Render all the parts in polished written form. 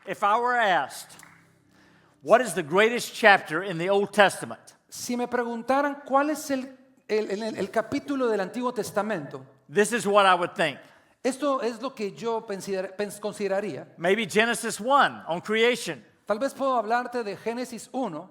If I were asked, what is the greatest chapter in the Old Testament? Si me preguntaran cuál es el capítulo del Antiguo Testamento, This is what I would think. esto es lo que yo consideraría. Maybe Genesis 1 on creation. Tal vez puedo hablarte de Génesis 1,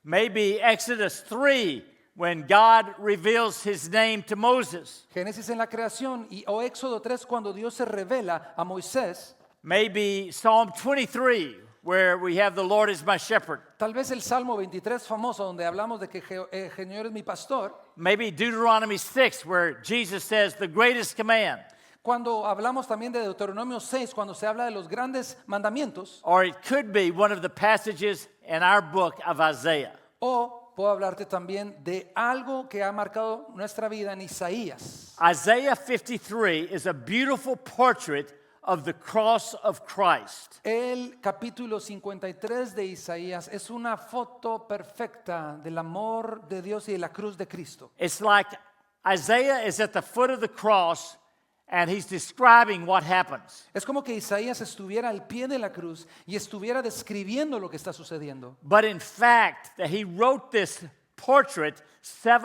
Maybe Exodus 3 when God reveals his name to Moses. Génesis en la creación, o Éxodo 3 cuando Dios se revela a Moisés. Maybe Psalm 23 where we have the Lord is my shepherd. Tal vez el Salmo 23 famoso donde hablamos de que el Señor es mi pastor. Maybe Deuteronomy 6 where Jesus says the greatest command. Cuando hablamos también de Deuteronomio 6, cuando se habla de los grandes mandamientos. Or it could be one of the passages in our book of Isaiah. O puedo hablarte también de algo que ha marcado nuestra vida en Isaías. Isaiah 53 is a beautiful portrait of the cross of Christ. El capítulo 53 de Isaías es una foto perfecta del amor de Dios y de la cruz de Cristo. It's like Isaiah is at the foot of the cross and he's describing what happens. Es como que Isaías estuviera al pie de la cruz y estuviera describiendo lo que está sucediendo. But in fact, that he wrote this portrait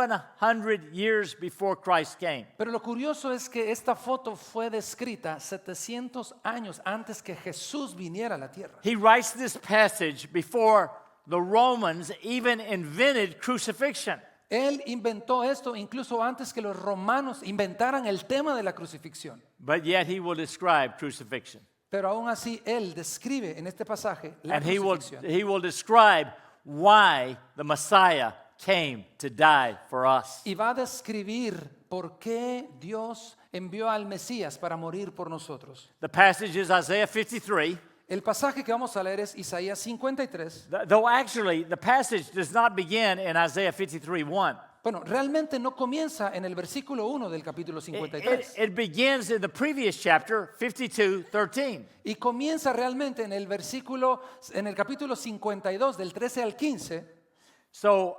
700 years before Christ came. Pero lo curioso es que esta foto fue descrita 700 años antes que Jesús viniera a la tierra. He writes this passage before the Romans even invented crucifixion. Él inventó esto incluso antes que los romanos inventaran el tema de la crucifixión. But yet he will describe crucifixion. Pero aún así él describe en este pasaje la And he crucifixión. will describe why the Messiah came to die for us. Y va a describir por qué Dios envió al Mesías para morir por nosotros. The passage is Isaiah 53. El pasaje que vamos a leer es Isaías 53. Though actually the passage does not begin in Isaiah 53:1. Bueno, realmente no comienza en el versículo 1 del capítulo 53. It begins in the previous chapter, 52:13. Y comienza realmente en el capítulo 52 del 13 al 15. So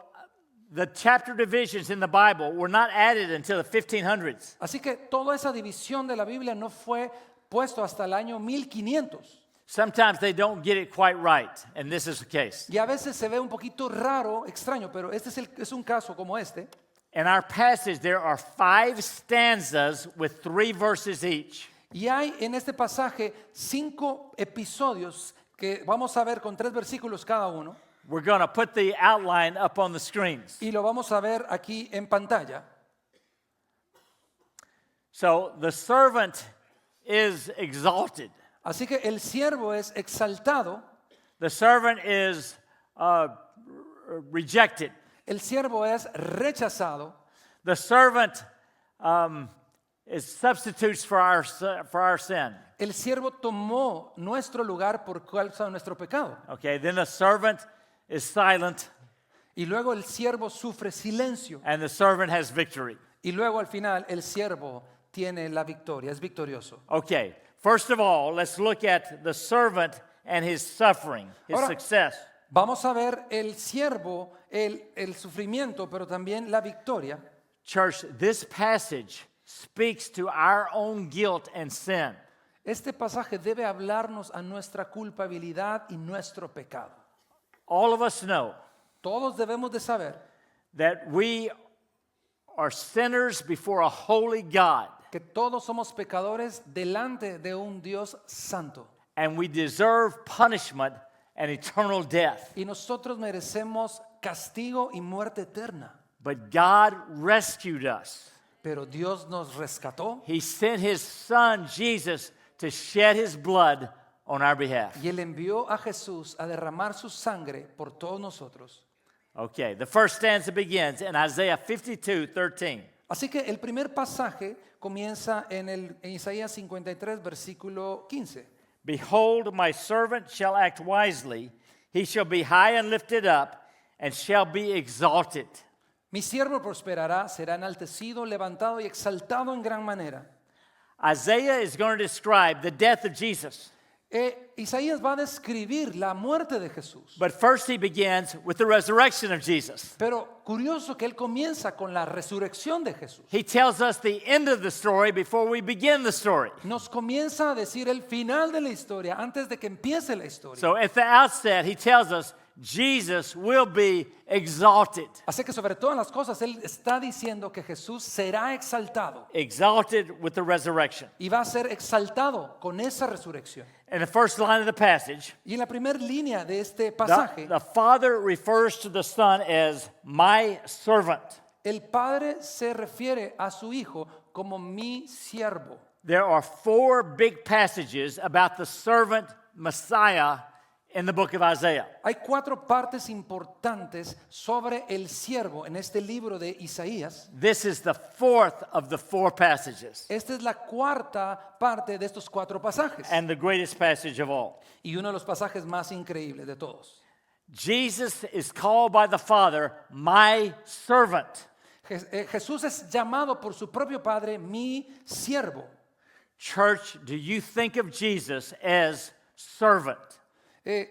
the chapter divisions in the Bible were not added until the 1500s. Así que toda esa división de la Biblia no fue puesto hasta el año 1500. Sometimes they don't get it quite right, and this is the case. Y a veces se ve un poquito raro, extraño, pero este es un caso como este. In our passage, there are 5 stanzas with 3 verses each. Y hay en este pasaje 5 episodios que vamos a ver con 3 versículos cada uno. We're going to put the outline up on the screens. Y lo vamos a ver aquí en pantalla. So the servant is exalted. Así que el siervo es exaltado, The servant is rejected. el siervo es rechazado, The servant is substitutes for our sin. el siervo tomó nuestro lugar por causa de nuestro pecado. Okay, then the servant is silent, Y luego el siervo sufre silencio. and the servant has victory. Y luego al final el siervo tiene la victoria, es victorioso. Okay, first of all, let's look at the servant and his suffering, his Ahora- success. Vamos a ver el siervo, el sufrimiento, pero también la victoria. Church, this passage speaks to our own guilt and sin. Este pasaje debe hablarnos a nuestra culpabilidad y nuestro pecado. All of us know Todos debemos de saber that we are sinners before a holy God, que todos somos pecadores delante de un Dios santo. and we deserve punishment and eternal death. Y nosotros merecemos castigo y muerte eterna. But God rescued us. Pero Dios nos rescató He sent his son, Jesus, to shed his blood on our behalf. y Él envió a Jesús a derramar su sangre por todos nosotros. Okay, the first stanza begins in Isaiah 52:13. Así que el primer pasaje comienza en Isaías 53, versículo 15. Behold, my servant shall act wisely. He shall be high and lifted up, and shall be exalted. Mi siervo prosperará, será enaltecido, levantado y exaltado en gran manera. Isaiah is going to describe the death of Jesus. Isaías va a describir la muerte de Jesús. But first he begins with the resurrection of Jesus. Pero curioso que él comienza con la resurrección de Jesús. He tells us the end of the story before we begin the story. Nos comienza a decir el final de la historia antes de que empiece la historia. So at the outset, he tells us Jesus will be exalted. Así que sobre todas las cosas, él está diciendo que Jesús será exaltado Exalted with the resurrection. y va a ser exaltado con esa resurrección. In the first line of the passage, Y en la primera línea de este the, pasaje, the Father refers to the Son as my servant. el Padre se refiere a su Hijo como mi siervo. There are 4 big passages about the servant Messiah in the book of Isaiah. Hay 4 partes importantes sobre el siervo en este libro de Isaías. This is the 4th of the 4 passages Esta es la cuarta parte de estos 4 pasajes and the greatest passage of all. y uno de los pasajes más increíbles de todos. Jesus is called by the Father my servant. Jesús es llamado por su propio Padre mi siervo. Church, do you think of Jesus as servant?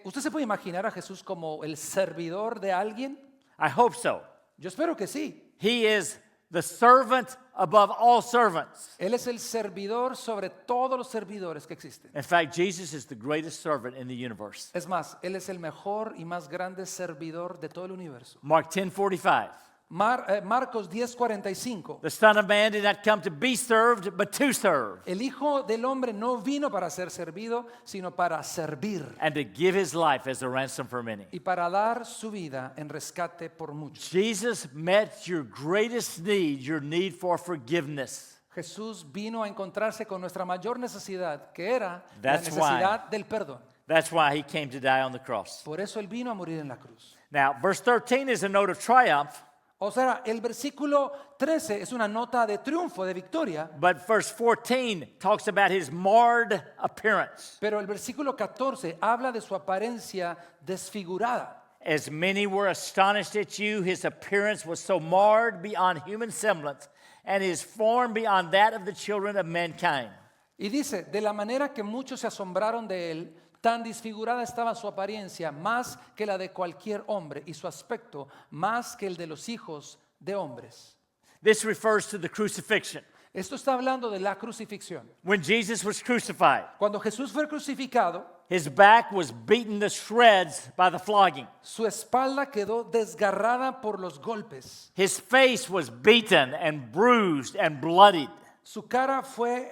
¿Usted se puede imaginar a Jesús como el servidor de alguien? I hope so. Yo espero que sí. He is the servant above all servants. Él es el servidor sobre todos los servidores que existen. In fact, Jesus is the greatest servant in the universe. Es más, Él es el mejor y más grande servidor de todo el universo. Mark 10:45. Marcos 10:45. The Son of Man did not come to be served, but to serve, El Hijo del Hombre no vino para ser servido, sino para servir and to give his life as a ransom for many. y para dar su vida en rescate por muchos. Jesus met your greatest need, your need for forgiveness. Jesús vino a encontrarse con nuestra mayor necesidad, que era That's la necesidad del perdón. That's why he came to die on the cross. Por eso Él vino a morir en la cruz. Now, verse 13 is a note of triumph, O sea, el versículo 13 es una nota de triunfo, de victoria, but verse 14 talks about his marred appearance. pero el versículo 14 habla de su apariencia desfigurada. As many were astonished at you, his appearance was so marred beyond human semblance, and his form beyond that of the children of mankind. Y dice, de la manera que muchos se asombraron de él, tan desfigurada estaba su apariencia, más que la de cualquier hombre, y su aspecto, más que el de los hijos de hombres. This refers to the crucifixion. Esto está hablando de la crucifixión. When Jesus was crucified, Cuando Jesús fue crucificado, his back was beaten to shreds by the flogging. su espalda quedó desgarrada por los golpes. His face was beaten and bruised and bloodied. Su cara fue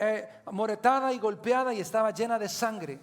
moretada y golpeada y estaba llena de sangre.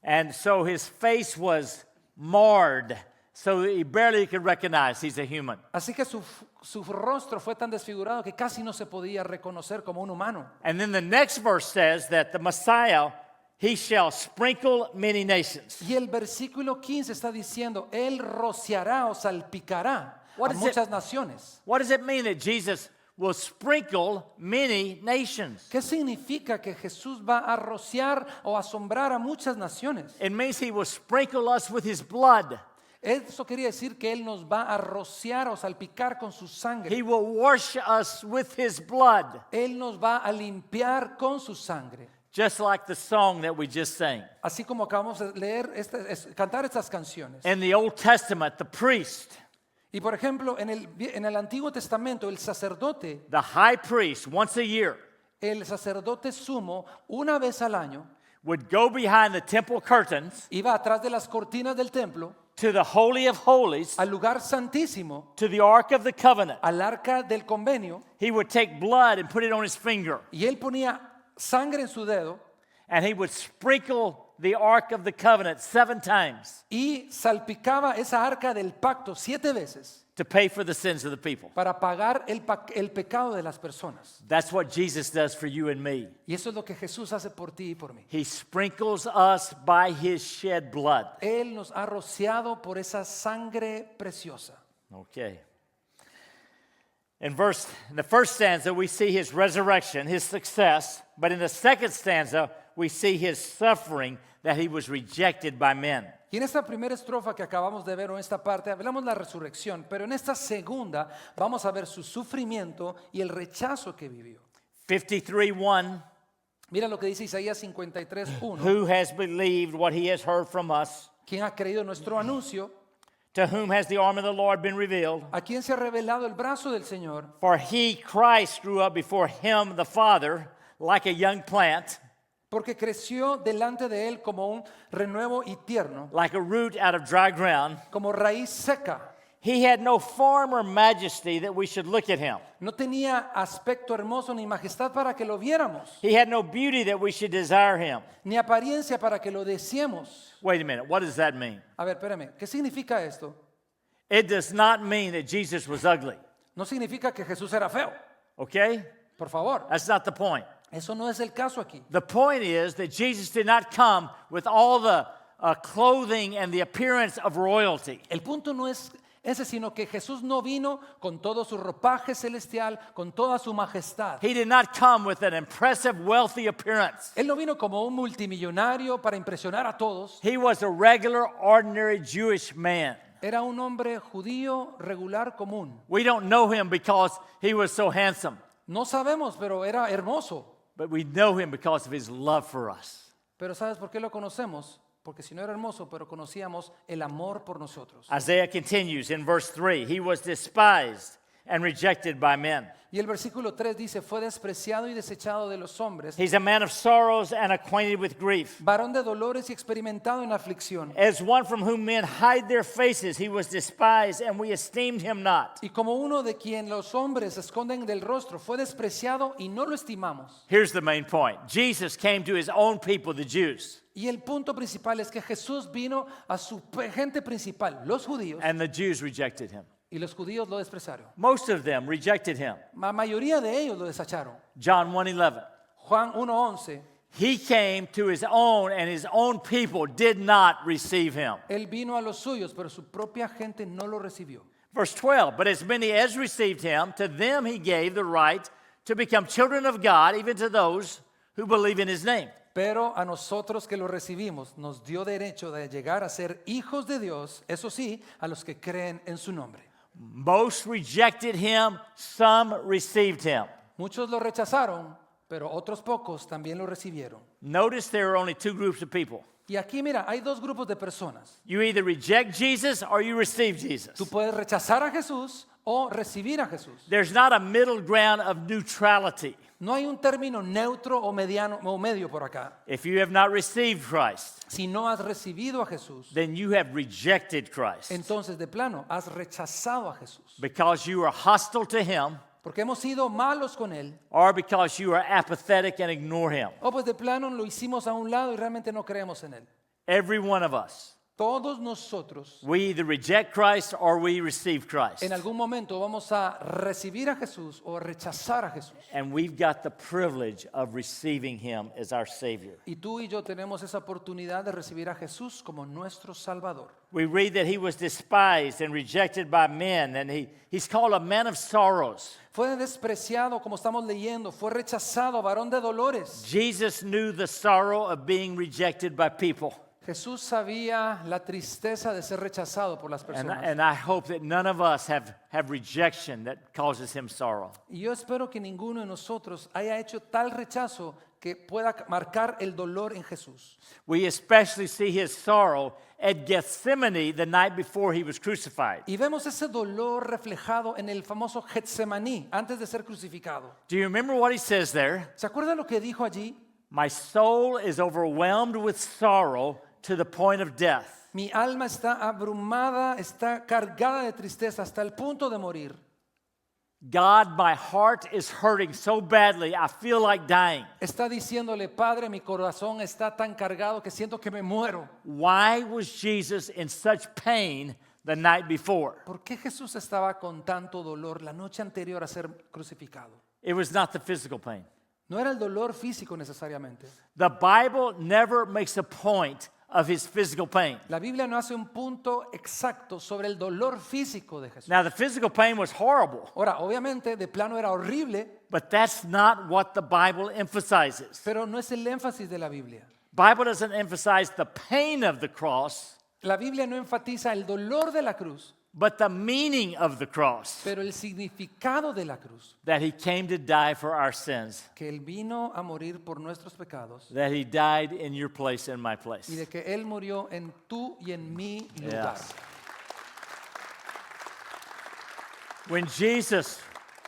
And so his face was marred, so he barely could recognize he's a human. Así que su rostro fue tan desfigurado que casi no se podía reconocer como un humano. And then the next verse says that the Messiah, he shall sprinkle many nations. Y el versículo 15 está diciendo, Él rociará o salpicará What a is muchas naciones. What does it mean that Jesus will sprinkle many nations? ¿Qué significa que Jesús va a rociar o asombrar a muchas naciones? It means he will sprinkle us with his blood. Eso quería decir que Él nos va a rociar o salpicar con su sangre. He will wash us with his blood, Él nos va a limpiar con su sangre. just like the song that we just sang. Así como acabamos de leer, cantar estas canciones. In the Old Testament, the priest, Y por ejemplo, en el Antiguo Testamento, el sacerdote, the high priest, once a year, el sacerdote sumo, una vez al año, would go behind the temple curtains iba atrás de las cortinas del templo, to the Holy of Holies, al lugar santísimo, to the Ark of the Covenant. al arca del convenio, He would take blood and put it on his finger, y él ponía sangre en su dedo and he would sprinkle the Ark of the Covenant 7 times y salpicaba esa arca del pacto 7 veces to pay for the sins of the people. para pagar el pecado de las personas. That's what Jesus does for you and me. Y eso es lo que Jesús hace por ti y por mí. He sprinkles us by his shed blood. Él nos ha rociado por esa sangre preciosa. Okay. In the first stanza, we see his resurrection, his success, but in the second stanza, we see his suffering, that he was rejected by men. Y en esta primera estrofa que acabamos de ver, o en esta parte, hablamos de la resurrección, pero en esta segunda vamos a ver su sufrimiento y el rechazo que vivió. 53:1 Mira lo que dice Isaías 53:1. Who has believed what he has heard from us? ¿Quién ha creído nuestro anuncio? To whom has the arm of the Lord been revealed? ¿A quién se ha revelado el brazo del Señor? For he, Christ, grew up before him, the Father, like a young plant, Porque creció delante de él como un renuevo y tierno, like a root out of dry ground. como raíz seca. He had no form or majesty that we should look at him. No tenía aspecto hermoso ni majestad para que lo viéramos, He had no beauty that we should desire him. ni apariencia para que lo deseemos. Wait a minute, what does that mean? A ver, espérame, ¿qué significa esto? It does not mean that Jesus was ugly, No significa que Jesús era feo, okay? por favor. That's not the point. Eso no es el caso aquí. The point is that Jesus did not come with all the clothing and the appearance of royalty. El punto no es ese, sino que Jesús no vino con todo su ropaje celestial, con toda su majestad. He did not come with an impressive, wealthy appearance. Él no vino como un multimillonario para impresionar a todos. He was a regular, ordinary Jewish man. Era un hombre judío regular común. We don't know him because he was so handsome, No sabemos, pero era hermoso. but we know him because of his love for us. Pero ¿sabes por qué lo conocemos? Porque si no era hermoso, pero conocíamos el amor por nosotros. Isaiah continues in verse 3. He was despised and rejected by men. Y el versículo 3 dice, fue despreciado y desechado de los hombres, He's a man of sorrows and acquainted with grief. varón de dolores y experimentado en aflicción. As one from whom men hide their faces, he was despised, and we esteemed him not. Y como uno de quien los hombres esconden del rostro, fue despreciado y no lo estimamos. Here's the main point. Jesus came to his own people, the Jews, Y el punto principal es que Jesús vino a su gente principal, los judíos, and the Jews rejected him. y los judíos lo despreciaron. Most of them rejected him. La mayoría de ellos lo desecharon. John 1:11. Juan 1:11, He came to his own, and his own people did not receive him. él vino a los suyos, pero su propia gente no lo recibió. Verse 12. But as many as received him, to them he gave the right to become children of God, even to those who believe in his name. Pero a nosotros que lo recibimos, nos dio derecho de llegar a ser hijos de Dios, eso sí, a los que creen en su nombre. Most rejected him, some received him. Muchos lo rechazaron, pero otros pocos también lo recibieron. Notice there are only two groups of people. Y aquí mira, hay dos grupos de personas. You either reject Jesus or you receive Jesus. Tú puedes rechazar a Jesús o recibir a Jesús. There's not a middle ground of neutrality. No hay un término neutro o mediano o medio por acá. If you have not received Christ, Si no has recibido a Jesús, then you have rejected Christ entonces de plano has rechazado a Jesús. because you are hostile to him Porque hemos sido malos con Él. or because you are apathetic and ignore him. O pues de plano lo hicimos a un lado y realmente no creemos en Él. Every one of us, Todos nosotros we either reject Christ or we receive Christ. en algún momento vamos a recibir a Jesús o a rechazar a Jesús. And we've got the privilege of receiving him as our Savior. Y tú y yo tenemos esa oportunidad de recibir a Jesús como nuestro Salvador. We read that he was despised and rejected by men, and he's called a man of sorrows. Fue despreciado, como estamos leyendo, fue rechazado, varón de dolores. Jesus knew the sorrow of being rejected by people. Jesús sabía la tristeza de ser rechazado por las And, personas. and I hope that none of us have rejection that causes him sorrow. Y yo espero que ninguno de nosotros haya hecho tal rechazo que pueda marcar el dolor en Jesús. We especially see his sorrow at Gethsemane the night before he was crucified. Y vemos ese dolor reflejado en el famoso Getsemaní, antes de ser crucificado. Do you remember what he says there? ¿Se acuerda lo que dijo allí? My soul is overwhelmed with sorrow to the point of death. Mi alma está abrumada, está cargada de tristeza hasta el punto de morir. God, my heart is hurting so badly, I feel like dying. Está diciéndole, Padre, mi corazón está tan cargado que siento que me muero. Why was Jesus in such pain the night before? ¿Por qué Jesús estaba con tanto dolor la noche anterior a ser crucificado? It was not the physical pain. No era el dolor físico necesariamente. The Bible never makes a point of his physical pain. La Biblia no hace un punto exacto sobre el dolor físico de Jesús. Now, the physical pain was horrible, Ahora, obviamente, de plano era horrible, but that's not what the Bible emphasizes. pero no es el énfasis de la Biblia. Bible doesn't emphasize the pain of the cross, La Biblia no enfatiza el dolor de la cruz, But the meaning of the cross, Pero el significado de la cruz, that he came to die for our sins, que Él vino a morir por nuestros pecados that he died in your place and my place. y de que Él murió en tu y en mi lugar. Yes. When Jesus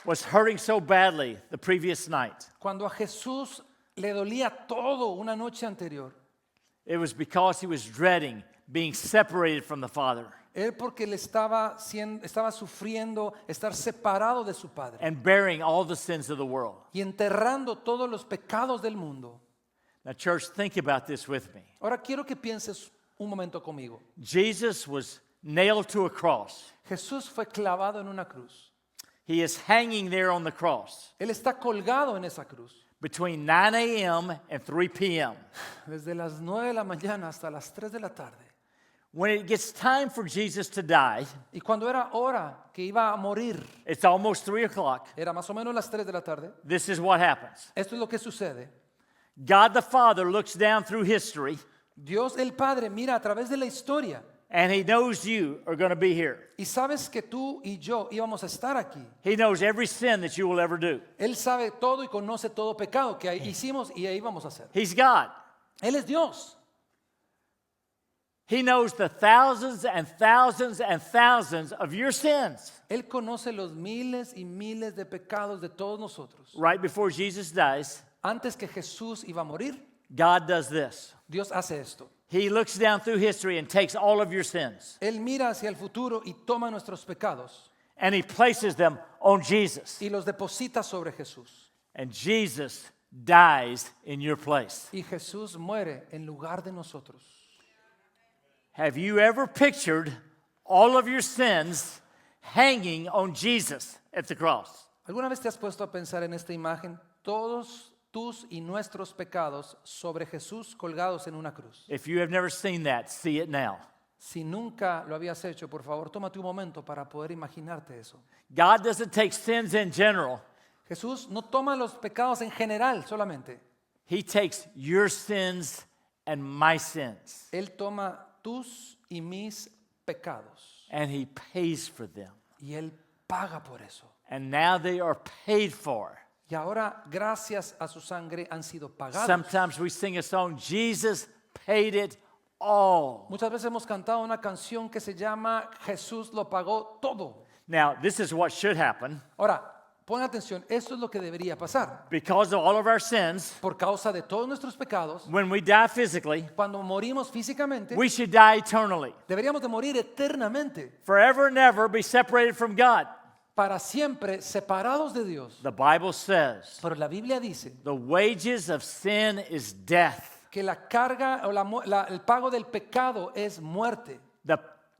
was hurting so badly the previous night, Cuando a Jesús le dolía todo una noche anterior, it was because he was dreading being separated from the Father Él porque le estaba sufriendo estar separado de su Padre and bearing all the sins of the world. y enterrando todos los pecados del mundo. Now, church, think about this with me. Ahora quiero que pienses un momento conmigo. Jesus was nailed to a cross. Jesús fue clavado en una cruz. He is hanging there on the cross Él está colgado en esa cruz. between 9 a.m. and 3 p.m. Desde las 9 de la mañana hasta las 3 de la tarde. When it gets time for Jesus to die, Y cuando era hora que iba a morir, it's almost 3 o'clock. era más o menos las 3 de la tarde, This is what happens. esto es lo que sucede. God the Father looks down through history, Dios el Padre mira a través de la historia and he knows you are going to be here. y sabes que tú y yo íbamos a estar aquí. He knows every sin that you will ever do. Él sabe todo y conoce todo pecado que hicimos y ahí vamos a hacer. He's God. Él es Dios. He knows the thousands and thousands and thousands of your sins. Él conoce los miles y miles de pecados de todos nosotros. Right before Jesus dies, Antes que Jesús iba a morir, God does this. Dios hace esto. He looks down through history and takes all of your sins, Él mira hacia el futuro y toma nuestros pecados and he places them on Jesus. y los deposita sobre Jesús. And Jesus dies in your place. Y Jesús muere en lugar de nosotros. Have you ever pictured all of your sins hanging on Jesus at the cross? ¿Alguna vez te has puesto a pensar en esta imagen? Todos tus y nuestros pecados sobre Jesús colgados en una cruz. If you have never seen that, see it now. Si nunca lo habías hecho, por favor, tómate un momento para poder imaginarte eso. God doesn't take sins in general. Jesús no toma los pecados en general solamente. He takes your sins and my sins, Él toma tus y mis pecados and he pays for them. y Él paga por eso. And now they are paid for. Y ahora, gracias a su sangre, han sido pagados. Sometimes we sing a song, Jesus paid it all. Muchas veces hemos cantado una canción que se llama Jesús lo pagó todo. Now, this is what should happen. Ahora, pon atención, esto es lo que debería pasar. Because of all of our sins, Por causa de todos nuestros pecados, when we die physically, cuando morimos físicamente, we should die eternally. deberíamos de morir eternamente, Forever and ever be separated from God. para siempre separados de Dios. The Bible says Pero la Biblia dice the wages of sin is death. que la carga o el pago del pecado es muerte.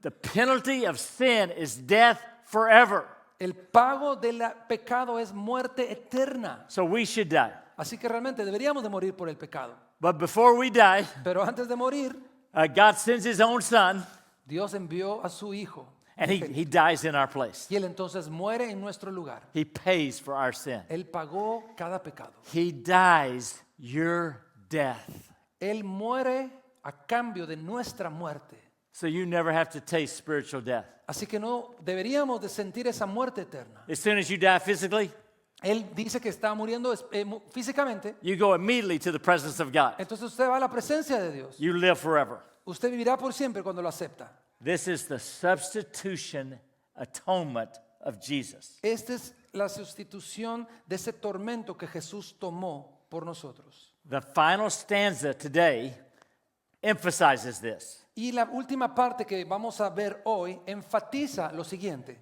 The penalty of sin is death forever. El pago del pecado es muerte eterna. So we should die. Así que realmente deberíamos de morir por el pecado. But before we die, Pero antes de morir, God sends his own son, Dios envió a su Hijo. and he dies in our place. Y Él entonces muere en nuestro lugar. He pays for our sin. Él pagó cada pecado. He dies your death. Él muere a cambio de nuestra muerte. So you never have to taste spiritual death. Así que no deberíamos de sentir esa muerte eterna. As soon as you die physically, Él dice que está muriendo físicamente. you go immediately to the presence of God. Entonces usted va a la presencia de Dios. You live forever. Usted vivirá por siempre cuando lo acepta. This is the substitution atonement of Jesus. Esta es la sustitución de ese tormento que Jesús tomó por nosotros. The final stanza today emphasizes this. Y la última parte que vamos a ver hoy enfatiza lo siguiente.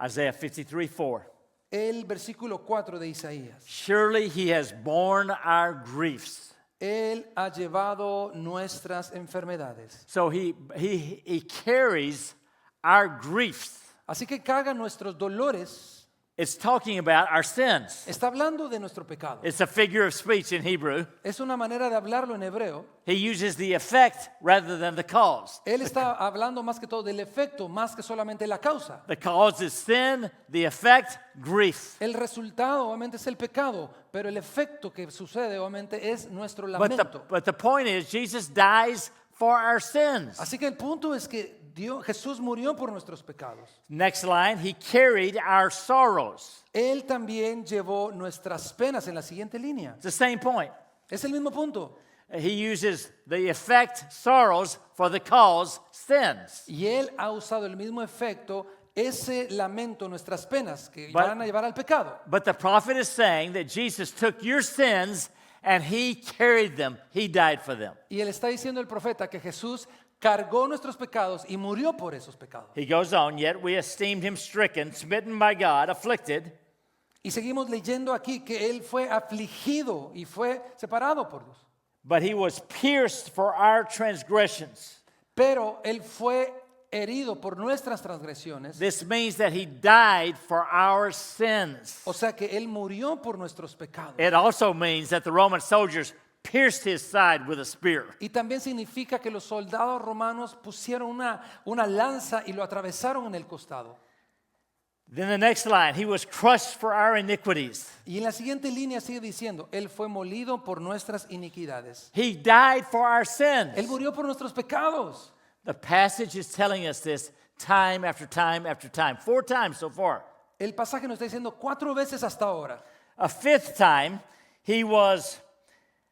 Isaiah 53:4. El versículo 4 de Isaías. Surely he has borne our griefs. Él ha llevado nuestras enfermedades. So he carries our griefs. Así que carga nuestros dolores. It's talking about our sins. Está hablando de nuestro pecado. It's a figure of speech in Hebrew. Es una manera de hablarlo en hebreo. He uses the effect rather than the cause. Él está hablando más que todo del efecto, más que solamente la causa. The cause is sin, the effect, grief. El resultado obviamente es el pecado, pero el efecto que sucede obviamente es nuestro But lamento. the point is, Jesus dies for our sins. Así que el punto es que Jesús murió por nuestros pecados. Next line, he carried our sorrows. Él también llevó nuestras penas en la siguiente línea. It's the same point. Es el mismo punto. He uses the effect sorrows for the cause sins. Y Él ha usado el mismo efecto, ese lamento, nuestras penas, que But- van a llevar al pecado. But the prophet is saying that Jesus took your sins and he carried them. He died for them. Y Él está diciendo el profeta que Jesús cargó nuestros pecados y murió por esos pecados. He goes on, yet we esteemed him stricken, smitten by God, afflicted. Y seguimos leyendo aquí que Él fue afligido y fue separado por Dios. But he was pierced for our transgressions. Pero Él fue herido por nuestras transgresiones. This means that he died for our sins. O sea que Él murió por nuestros pecados. It also means that the Roman soldiers pierced his side with a spear. Y también significa que los soldados romanos pusieron una lanza y lo atravesaron en el costado. Then the next line, he was crushed for our iniquities. Y en la siguiente línea sigue diciendo, Él fue molido por nuestras iniquidades. He died for our sins. Él murió por nuestros pecados. The passage is telling us this time after time after time. 4 times so far. El pasaje nos está diciendo 4 veces hasta ahora. A 5th time, he was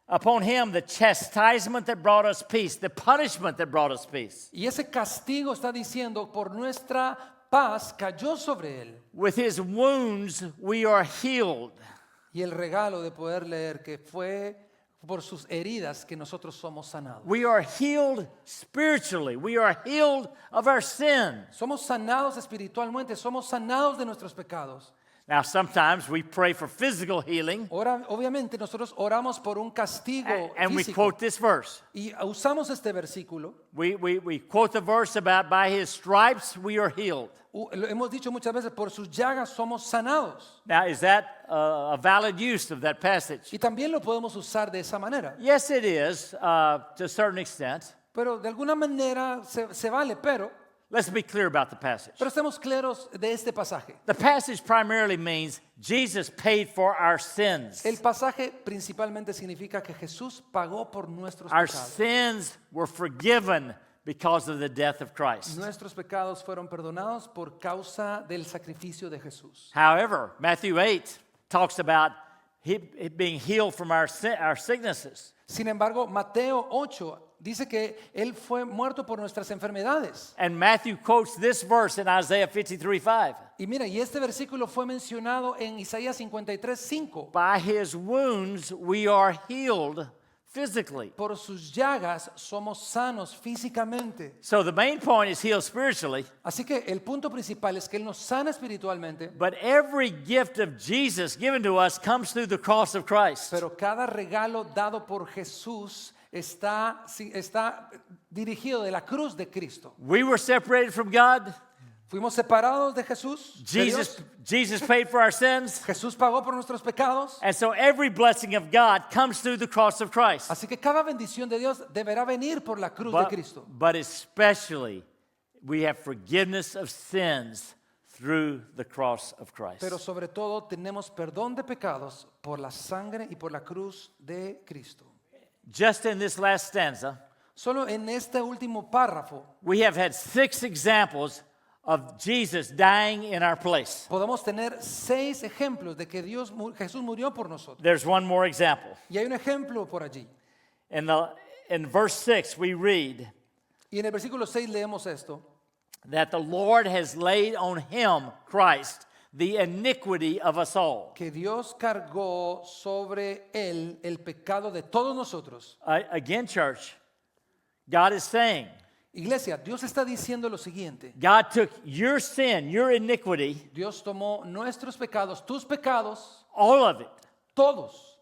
upon him the chastisement that brought us peace, the punishment that brought us peace. Y ese castigo está diciendo, por nuestra paz cayó sobre Él. With his wounds we are healed. Y el regalo de poder leer que fue por sus heridas que nosotros somos sanados. We are healed spiritually. We are healed of our sin. Somos sanados espiritualmente, somos sanados de nuestros pecados. Now, sometimes we pray for physical healing, Ahora, obviamente nosotros oramos por un castigo and we físico quote this verse. y usamos este versículo. We quote the verse about by his stripes we are healed. Lo hemos dicho muchas veces, por sus llagas somos sanados. Now, is that a valid use of that passage? Y también lo podemos usar de esa manera. Yes, it is, to a certain extent. Pero de alguna manera se vale, pero Let's be clear about the passage. estemos claros de este pasaje. The passage primarily means Jesus paid for our sins. El pasaje principalmente significa que Jesús pagó por nuestros Our pecados. sins were forgiven because of the death of Christ. Nuestros pecados fueron perdonados por causa del sacrificio de Jesús. However, Matthew 8 talks about being healed from our sicknesses. Sin embargo, Mateo 8 dice que Él fue muerto por nuestras enfermedades. And Matthew quotes this verse in Isaiah 53:5. Y mira, y este versículo fue mencionado en Isaías 53:5. By his wounds we are healed physically. Por sus llagas somos sanos físicamente. So the main point is healed spiritually, Así que el punto principal es que Él nos sana espiritualmente, but every gift of Jesus given to us comes through the cross of Christ. pero cada regalo dado por Jesús está dirigido de la cruz de Cristo. We were separated from God. Fuimos separados de Jesús. de Dios. Jesus paid for our sins. Jesús pagó por nuestros pecados. And so every blessing of God comes through the cross of Christ. Así que cada bendición de Dios deberá venir por la cruz de But, Cristo. but especially, we have forgiveness of sins through the cross of Christ. Pero sobre todo tenemos perdón de pecados por la sangre y por la cruz de Cristo. Just in this last stanza, Solo en este último párrafo we have had 6 examples of Jesus dying in our place. podemos tener 6 ejemplos de que Jesús murió por nosotros. There's one more example. Y hay un ejemplo por allí. In verse 6, we read Y en el versículo 6 leemos esto. that the Lord has laid on him, Christ, the iniquity of us all. Que Dios cargó sobre él el pecado de todos nosotros. Again, church, God is saying, Iglesia, Dios está diciendo lo siguiente. God took your sin, your iniquity, Dios tomó nuestros pecados, tus pecados, all of it, todos,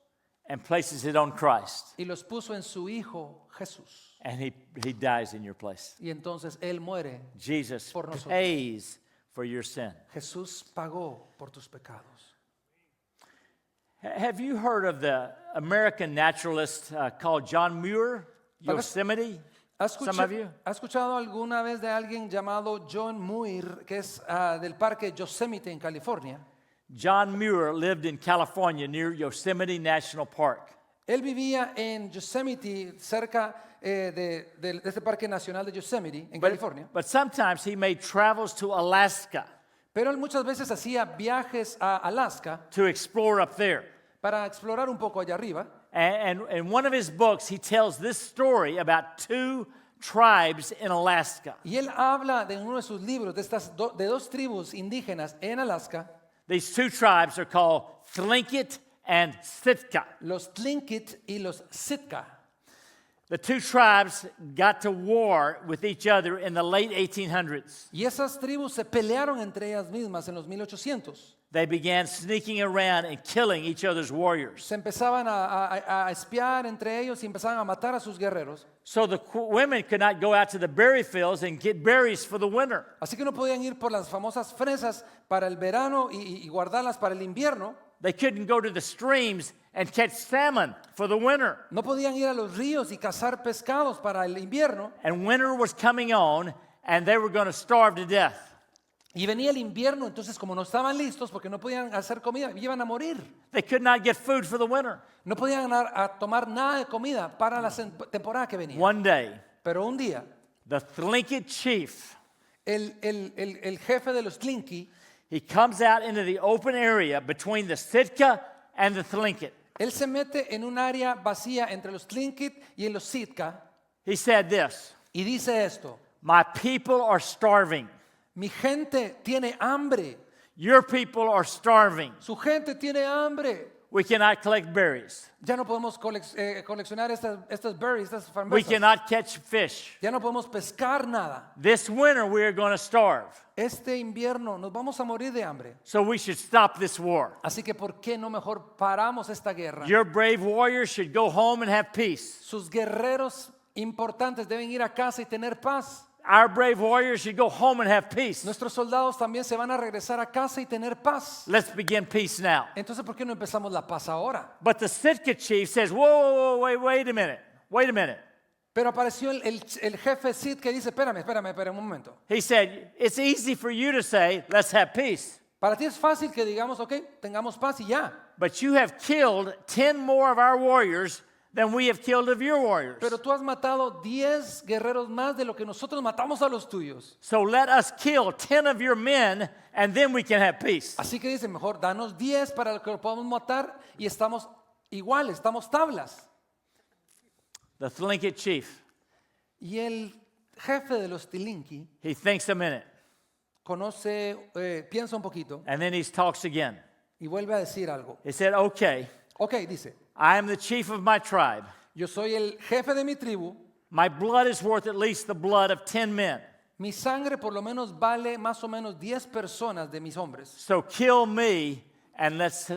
and places it on Christ. y los puso en su Hijo Jesús. And he dies in your place. Y entonces Él muere. Jesus Por nosotros. pays for your sin. Jesús pagó por tus pecados. Have you heard of the American naturalist called John Muir? Yosemite? Some of you? ¿Ha escuchado alguna vez de alguien llamado John Muir, que es del parque Yosemite en California? John Muir lived in California near Yosemite National Park. Él vivía en Yosemite, cerca de este Parque Nacional de Yosemite, en California. But sometimes he made travels to Alaska Pero él muchas veces hacía viajes a Alaska to explore up there. para explorar un poco allá arriba. And in one of his books, he tells this story about two tribes in Alaska. Y él habla de uno de sus libros de dos tribus indígenas en Alaska, These two tribes are called Tlingit and Sitka. los Tlingit y los Sitka. The two tribes got to war with each other in the late 1800s. Y esas tribus se pelearon entre ellas mismas en los 1800. They began sneaking around and killing each other's warriors. Se empezaban a espiar entre ellos y empezaban a matar a sus guerreros. So the women could not go out to the berry fields and get berries for the winter. Así que no podían ir por las famosas fresas para el verano y guardarlas para el invierno. They couldn't go to the streams and catch salmon for the winter. No podían ir a los ríos y cazar pescados para el invierno. And winter was coming on, and they were going to starve to death. Y venía el invierno, entonces como no estaban listos porque no podían hacer comida, iban a morir. They could not get food for the winter. No podían a tomar nada de comida para la temporada que venía. One day, Pero un día, the Tlingit chief, el jefe de los Tlingit, he comes out into the open area between the Sitka and the Tlingit. él se mete en un área vacía entre los Tlingit y los Sitka He said this, y dice esto: "My people are starving. mi gente tiene hambre, Your people are starving. su gente tiene hambre. We cannot collect berries. Ya no podemos coleccionar estas berries, estas We frambuesas. cannot catch fish. Ya no podemos pescar nada. This winter we are going to starve. Este invierno nos vamos a morir de hambre. So we should stop this war. Así que ¿por qué no mejor paramos esta guerra? Your brave warriors should go home and have peace. Sus guerreros importantes deben ir a casa y tener paz. Our brave warriors should go home and have peace. Nuestros soldados también se van a regresar a casa y tener paz. Let's begin peace now." Entonces, ¿por qué no empezamos la paz ahora? But the Sitka chief says, whoa, wait a minute. Wait a minute. Pero apareció el jefe Sid que dice, espérame un momento. He said, it's easy for you to say, let's have peace. Para ti es fácil que digamos, ok, tengamos paz y ya. But you have killed 10 more of our warriors than we have killed of your warriors. Pero tú has matado 10 guerreros más de lo que nosotros matamos a los tuyos. So let us kill 10 of your men, and then we can have peace. Así que dice, mejor danos 10 para que lo podamos matar y estamos iguales, estamos tablas. The Tlingit chief, Y el jefe de los Tilinki he thinks a minute, piensa un poquito and then he talks again. y vuelve a decir algo. He said, okay, Ok, dice, I am the chief of my tribe. yo soy el jefe de mi tribu, My blood is worth at least the blood of 10 men. mi sangre por lo menos vale más o menos 10 personas de mis hombres. So kill me, and let's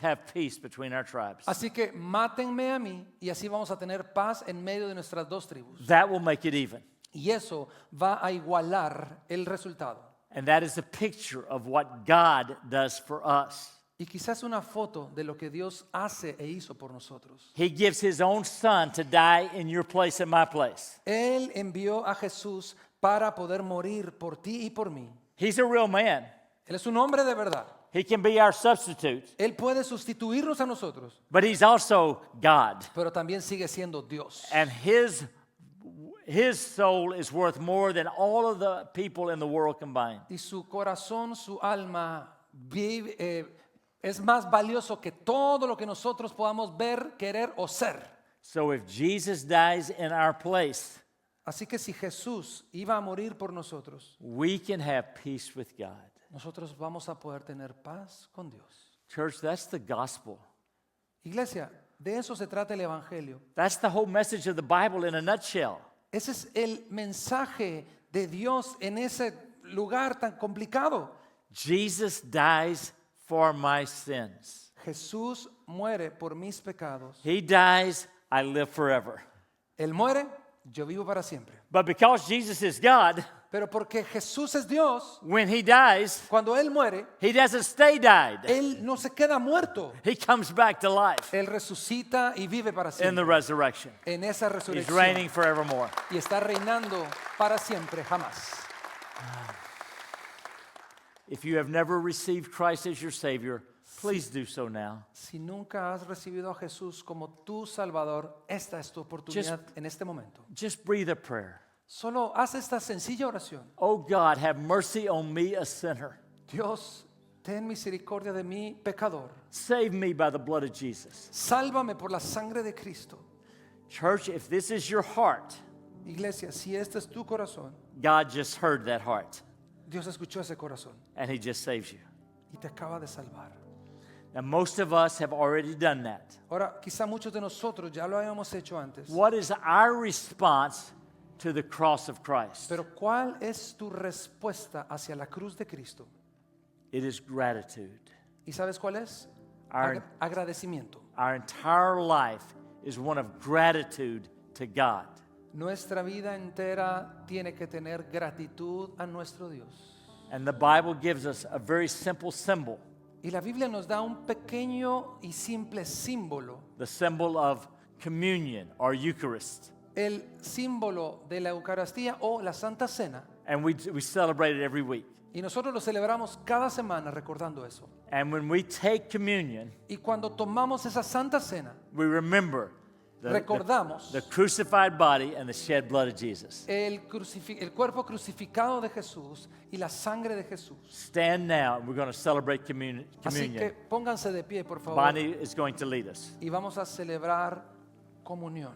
have peace between our tribes. Así que mátenme a mí y así vamos a tener paz en medio de nuestras dos tribus. That will make it even. Y eso va a igualar el resultado. And that is a picture of what God does for us. Y quizás una foto de lo que Dios hace e hizo por nosotros. He gives his own son to die in your place and my place. Él envió a Jesús para poder morir por ti y por mí. He's a real man. Él es un hombre de verdad. He can be our substitute, Él puede sustituirnos a nosotros, but he's also God. pero también sigue siendo Dios. And his soul is worth more than all of the people in the world combined. Y su corazón, su alma es más valioso que todo lo que nosotros podamos ver, querer o ser. So if Jesus dies in our place, Así que si Jesús iba a morir por nosotros, we can have peace with God. nosotros vamos a poder tener paz con Dios. Church, that's the gospel. Iglesia, de eso se trata el Evangelio. That's the whole message of the Bible in a nutshell. Ese es el mensaje de Dios en ese lugar tan complicado. Jesus dies for my sins. Jesús muere por mis pecados. He dies, I live forever. Él muere, yo vivo para siempre. But because Jesus is God, Pero porque Jesús es Dios, when he dies, cuando Él muere, he doesn't stay died. Él no se queda muerto. He comes back to life Él resucita y vive para in the siempre. resurrection. En esa He's resurrección. reigning forevermore. Y está reinando para siempre, jamás. If you have never received Christ as your Savior, please do so now. Si nunca has recibido a Jesús como tu Salvador, esta es tu oportunidad en este momento. Just breathe a prayer. Solo haz esta sencilla oración. Oh God, have mercy on me, a sinner. Dios, ten misericordia de mí, pecador. Save me by the blood of Jesus. Sálvame por la sangre de Cristo. Church, if this is your heart, Iglesia, si este es tu corazón, God just heard that heart, Dios escuchó ese corazón and He just saves you. y te acaba de salvar. Now, most of us have already done that. Ahora, quizá muchos de nosotros ya lo habíamos hecho antes. What is our response to the cross of Christ? Pero ¿cuál es tu respuesta hacia la cruz de Cristo? It is gratitude. ¿Y sabes cuál es? Our, Agradecimiento. our entire life is one of gratitude to God. Nuestra vida entera tiene que tener gratitud a nuestro Dios. And the Bible gives us a very simple symbol, Y la Biblia nos da un pequeño y simple símbolo, the symbol of communion or Eucharist. el símbolo de la Eucaristía o la Santa Cena. And we celebrate it every week. Y nosotros lo celebramos cada semana recordando eso. And when we take communion, Y cuando tomamos esa Santa Cena, we remember recordamos the crucified body and the shed blood of Jesus. el cuerpo crucificado de Jesús y la sangre de Jesús. Stand now, and we're going to celebrate communion. Así que pónganse de pie, por favor, Bonnie is going to lead us. y vamos a celebrar comunión.